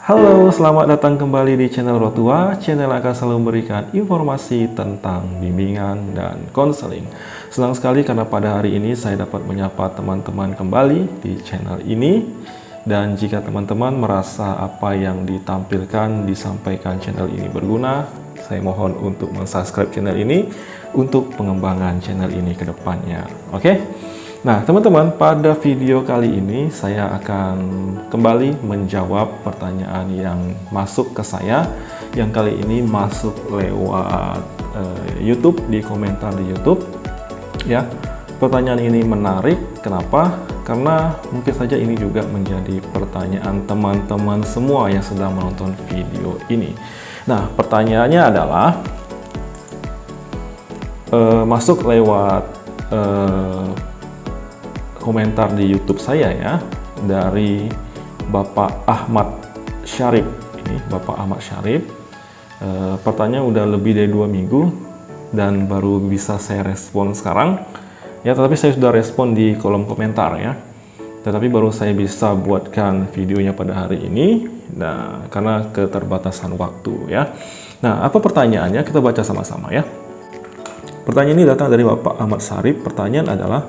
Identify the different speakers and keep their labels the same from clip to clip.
Speaker 1: Halo, selamat datang kembali di channel Rotua. Channel akan selalu memberikan informasi tentang bimbingan dan konseling. Senang sekali karena pada hari ini saya dapat menyapa teman-teman kembali di channel ini. Dan jika teman-teman merasa apa yang ditampilkan, disampaikan channel ini berguna, saya mohon untuk mensubscribe channel ini untuk pengembangan channel ini ke depannya. Oke? Nah, teman-teman, pada video kali ini saya akan kembali menjawab pertanyaan yang masuk ke saya, yang kali ini masuk lewat YouTube, di komentar di YouTube. Ya, pertanyaan ini menarik. Kenapa? Karena mungkin saja ini juga menjadi pertanyaan teman-teman semua yang sedang menonton video ini. Nah, pertanyaannya adalah masuk lewat komentar di YouTube saya ya, dari Bapak Ahmad Syarif. Ini Bapak Ahmad Syarif. Pertanyaan udah lebih dari 2 minggu dan baru bisa saya respon sekarang. Ya, tetapi saya sudah respon di kolom komentar ya. Tetapi baru saya bisa buatkan videonya pada hari ini. Nah, karena keterbatasan waktu ya. Nah, apa pertanyaannya? Kita baca sama-sama ya. Pertanyaan ini datang dari Bapak Ahmad Syarif. Pertanyaan adalah,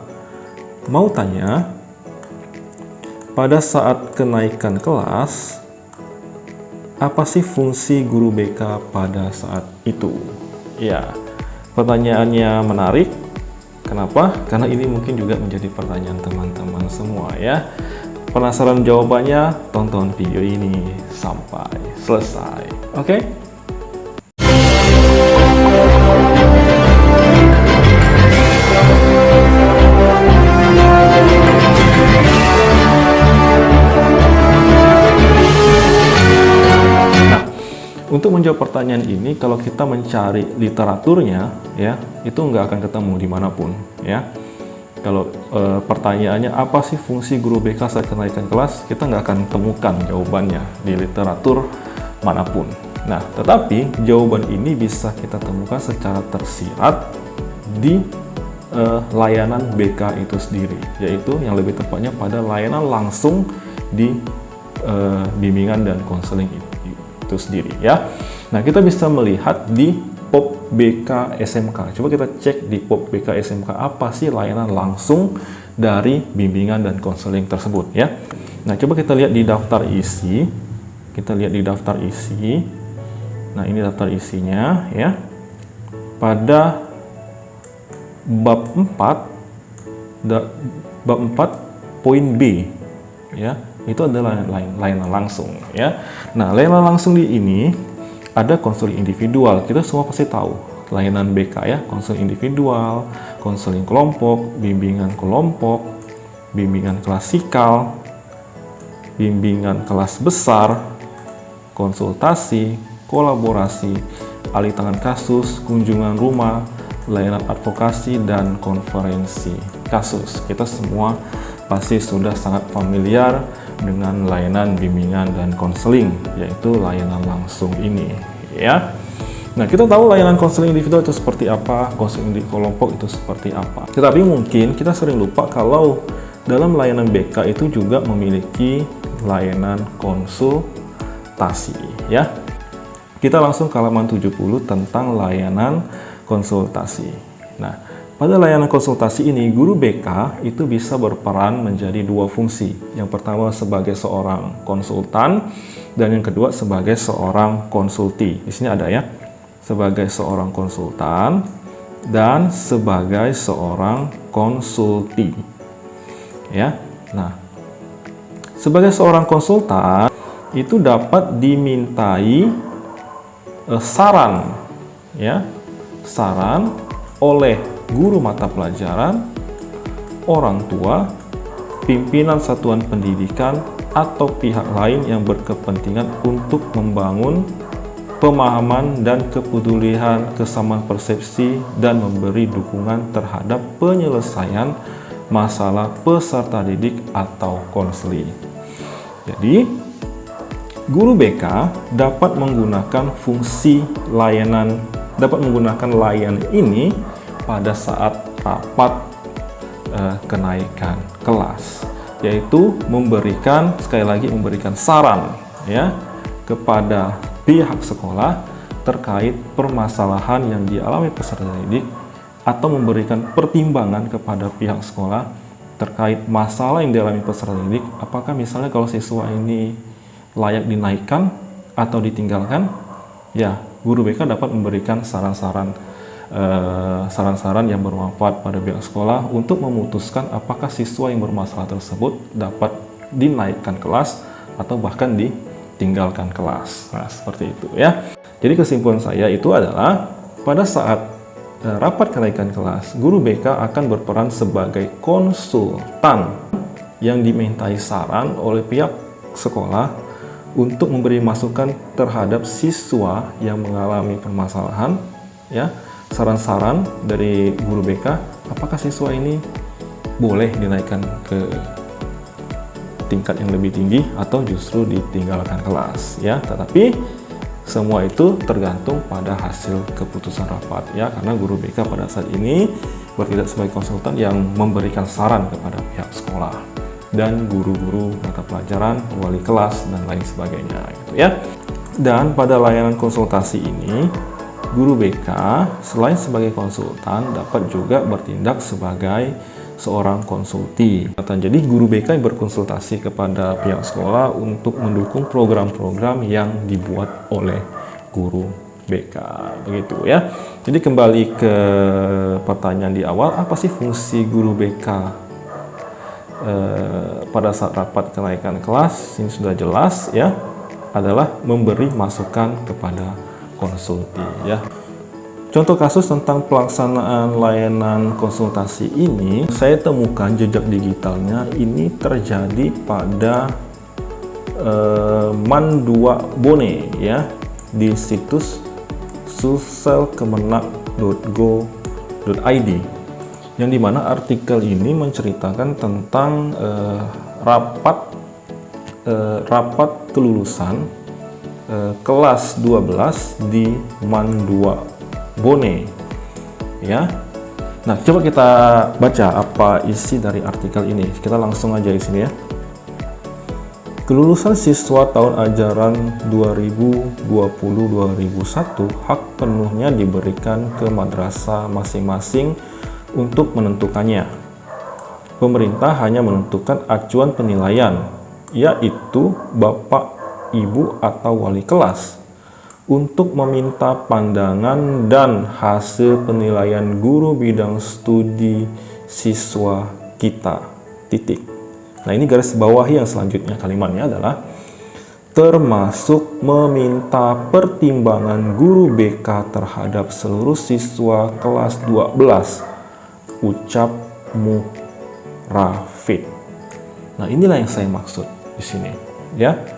Speaker 1: mau tanya, pada saat kenaikan kelas, apa sih fungsi guru BK pada saat itu? Ya, pertanyaannya menarik. Kenapa? Karena ini mungkin juga menjadi pertanyaan teman-teman semua ya. Penasaran jawabannya? Tonton video ini sampai selesai. Oke? Untuk menjawab pertanyaan ini, kalau kita mencari literaturnya, ya, itu nggak akan ketemu dimanapun, ya. Kalau pertanyaannya apa sih fungsi guru BK saat kenaikan kelas, kita nggak akan temukan jawabannya di literatur manapun. Nah, tetapi jawaban ini bisa kita temukan secara tersirat di layanan BK itu sendiri, yaitu yang lebih tepatnya pada layanan langsung di bimbingan dan konseling itu sendiri ya. Nah, kita bisa melihat di POP BK SMK. Coba kita cek di POP BK SMK apa sih layanan langsung dari bimbingan dan konseling tersebut ya. Nah, coba kita lihat di daftar isi. Kita lihat di daftar isi. Nah, ini daftar isinya ya. Pada bab 4 poin B ya. Itu adalah layanan langsung ya. Nah, layanan langsung di ini ada konseling individual. Kita semua pasti tahu layanan BK ya, konseling individual, konseling kelompok, bimbingan klasikal, bimbingan kelas besar, konsultasi, kolaborasi, alih tangan kasus, kunjungan rumah, layanan advokasi, dan konferensi kasus. Kita semua pasti sudah sangat familiar dengan layanan bimbingan dan konseling, yaitu layanan langsung ini ya. Nah, kita tahu layanan konseling individual itu seperti apa, konseling di kelompok itu seperti apa. Tetapi mungkin kita sering lupa kalau dalam layanan BK itu juga memiliki layanan konsultasi ya. Kita langsung ke halaman 70 tentang layanan konsultasi. Nah, pada layanan konsultasi ini, guru BK itu bisa berperan menjadi 2 fungsi. Yang pertama sebagai seorang konsultan, dan yang kedua sebagai seorang konsulti. Di sini ada ya, sebagai seorang konsultan dan sebagai seorang konsulti. Ya, nah, sebagai seorang konsultan itu dapat dimintai saran, ya, saran oleh guru mata pelajaran, orang tua, pimpinan satuan pendidikan, atau pihak lain yang berkepentingan untuk membangun pemahaman dan kepedulian kesamaan persepsi dan memberi dukungan terhadap penyelesaian masalah peserta didik atau konseling. Jadi, guru BK dapat menggunakan fungsi layanan, dapat menggunakan layanan ini pada saat rapat kenaikan kelas, yaitu memberikan, sekali lagi, memberikan saran ya, kepada pihak sekolah terkait permasalahan yang dialami peserta didik, atau memberikan pertimbangan kepada pihak sekolah terkait masalah yang dialami peserta didik, apakah misalnya kalau siswa ini layak dinaikkan atau ditinggalkan, ya guru BK dapat memberikan saran-saran yang bermanfaat pada pihak sekolah untuk memutuskan apakah siswa yang bermasalah tersebut dapat dinaikkan kelas atau bahkan ditinggalkan kelas. Nah, seperti itu ya. Jadi kesimpulan saya itu adalah pada saat rapat kenaikan kelas, guru BK akan berperan sebagai konsultan yang dimintai saran oleh pihak sekolah untuk memberi masukan terhadap siswa yang mengalami permasalahan, ya. Saran-saran dari guru BK, apakah siswa ini boleh dinaikkan ke tingkat yang lebih tinggi atau justru ditinggalkan kelas, ya. Tetapi semua itu tergantung pada hasil keputusan rapat, ya, karena guru BK pada saat ini bertindak sebagai konsultan yang memberikan saran kepada pihak sekolah dan guru-guru mata pelajaran, wali kelas dan lain sebagainya, gitu ya. Dan pada layanan konsultasi ini, guru BK selain sebagai konsultan dapat juga bertindak sebagai seorang konsulti. Jadi guru BK yang berkonsultasi kepada pihak sekolah untuk mendukung program-program yang dibuat oleh guru BK, begitu ya. Jadi kembali ke pertanyaan di awal, apa sih fungsi guru BK pada saat rapat kenaikan kelas? Ini sudah jelas ya, adalah memberi masukan kepada konsulti, ya. Contoh kasus tentang pelaksanaan layanan konsultasi ini, saya temukan jejak digitalnya ini terjadi pada Man2Bone, ya, di situs sulselkemenak.go.id, yang dimana artikel ini menceritakan tentang rapat kelulusan kelas 12 di Man2Bone, ya. Nah, coba kita baca apa isi dari artikel ini. Kita langsung aja di sini ya. Kelulusan siswa tahun ajaran 2020-2021 hak penuhnya diberikan ke madrasah masing-masing untuk menentukannya. Pemerintah hanya menentukan acuan penilaian, yaitu Bapak, Ibu, atau wali kelas, untuk meminta pandangan dan hasil penilaian guru bidang studi siswa kita. Titik. Nah, ini garis bawahi yang selanjutnya kalimatnya adalah termasuk meminta pertimbangan guru BK terhadap seluruh siswa kelas 12. Ucap Murafid. Nah, inilah yang saya maksud di sini, ya.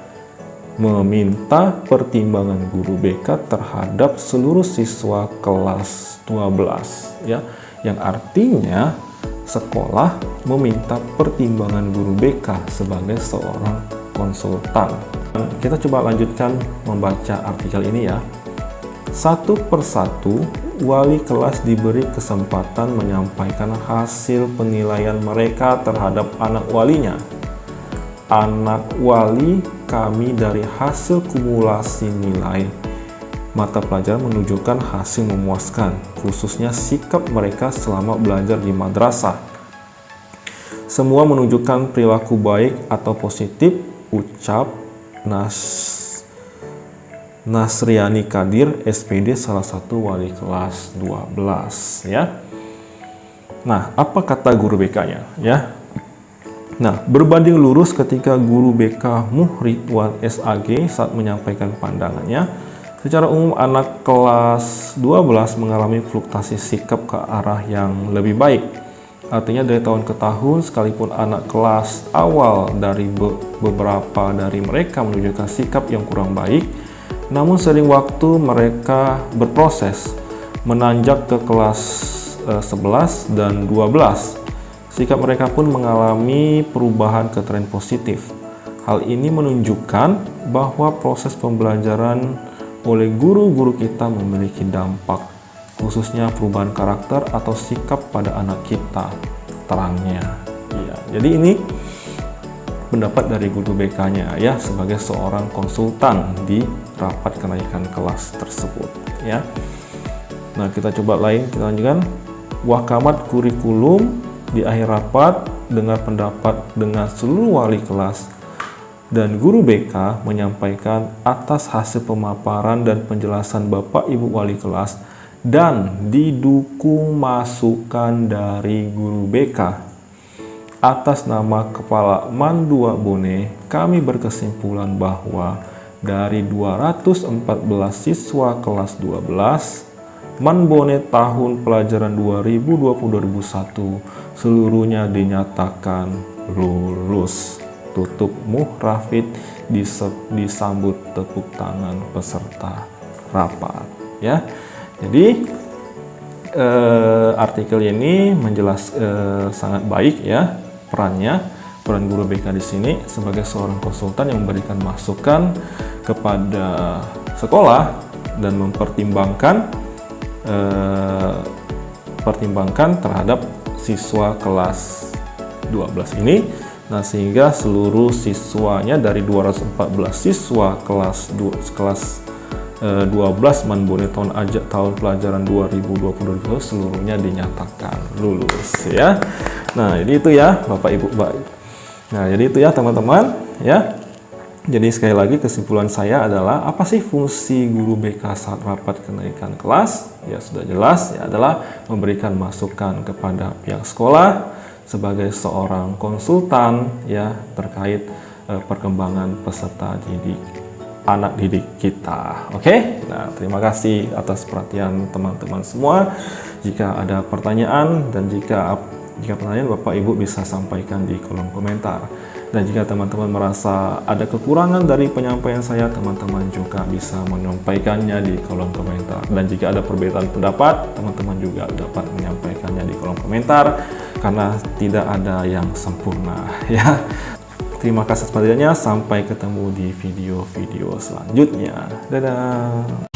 Speaker 1: Meminta pertimbangan guru BK terhadap seluruh siswa kelas 12, ya, yang artinya sekolah meminta pertimbangan guru BK sebagai seorang konsultan. Kita coba lanjutkan membaca artikel ini ya. Satu persatu wali kelas diberi kesempatan menyampaikan hasil penilaian mereka terhadap anak walinya. Anak wali kami dari hasil kumulasi nilai mata pelajaran menunjukkan hasil memuaskan, khususnya sikap mereka selama belajar di madrasah. Semua menunjukkan perilaku baik atau positif, ucap Nasriani Kadir, SPD, salah satu wali kelas 12, ya. Nah, apa kata guru BK-nya, ya? Nah, berbanding lurus ketika guru BK Muhridwan SAG saat menyampaikan pandangannya, secara umum anak kelas 12 mengalami fluktuasi sikap ke arah yang lebih baik. Artinya dari tahun ke tahun, sekalipun anak kelas awal dari beberapa dari mereka menunjukkan sikap yang kurang baik, namun sering waktu mereka berproses menanjak ke kelas 11 dan 12. Sikap mereka pun mengalami perubahan ke tren positif. Hal ini menunjukkan bahwa proses pembelajaran oleh guru-guru kita memiliki dampak, khususnya perubahan karakter atau sikap pada anak kita, terangnya. Ya, jadi ini pendapat dari guru BK-nya ya sebagai seorang konsultan di rapat kenaikan kelas tersebut ya. Nah, kita coba kita lanjutkan. Wakamat kurikulum di akhir rapat dengar pendapat dengan seluruh wali kelas dan guru BK menyampaikan atas hasil pemaparan dan penjelasan Bapak Ibu wali kelas dan didukung masukan dari guru BK. Atas nama Kepala MAN 2 Bone, kami berkesimpulan bahwa dari 214 siswa kelas 12 MAN Bone tahun pelajaran 2020-2021 seluruhnya dinyatakan lulus. Tutup muhrafid disambut tepuk tangan peserta rapat ya. Jadi artikel ini sangat baik ya peran guru BK di sini sebagai seorang konsultan yang memberikan masukan kepada sekolah dan mempertimbangkan terhadap siswa kelas 12 ini. Nah, sehingga seluruh siswanya dari 214 siswa kelas 12 MAN Bone tahun pelajaran 2020 seluruhnya dinyatakan lulus ya. Nah, jadi itu ya Bapak Ibu. Nah, jadi itu ya teman-teman ya. Jadi sekali lagi kesimpulan saya adalah apa sih fungsi guru BK saat rapat kenaikan kelas? Ya sudah jelas ya, adalah memberikan masukan kepada pihak sekolah sebagai seorang konsultan ya terkait perkembangan peserta didik anak didik kita. Oke? Nah, terima kasih atas perhatian teman-teman semua. Jika ada pertanyaan dan jika pertanyaan Bapak Ibu bisa sampaikan di kolom komentar. Dan jika teman-teman merasa ada kekurangan dari penyampaian saya, teman-teman juga bisa menyampaikannya di kolom komentar. Dan jika ada perbedaan pendapat, teman-teman juga dapat menyampaikannya di kolom komentar karena tidak ada yang sempurna ya. Terima kasih atas perhatiannya, sampai ketemu di video-video selanjutnya. Dadah.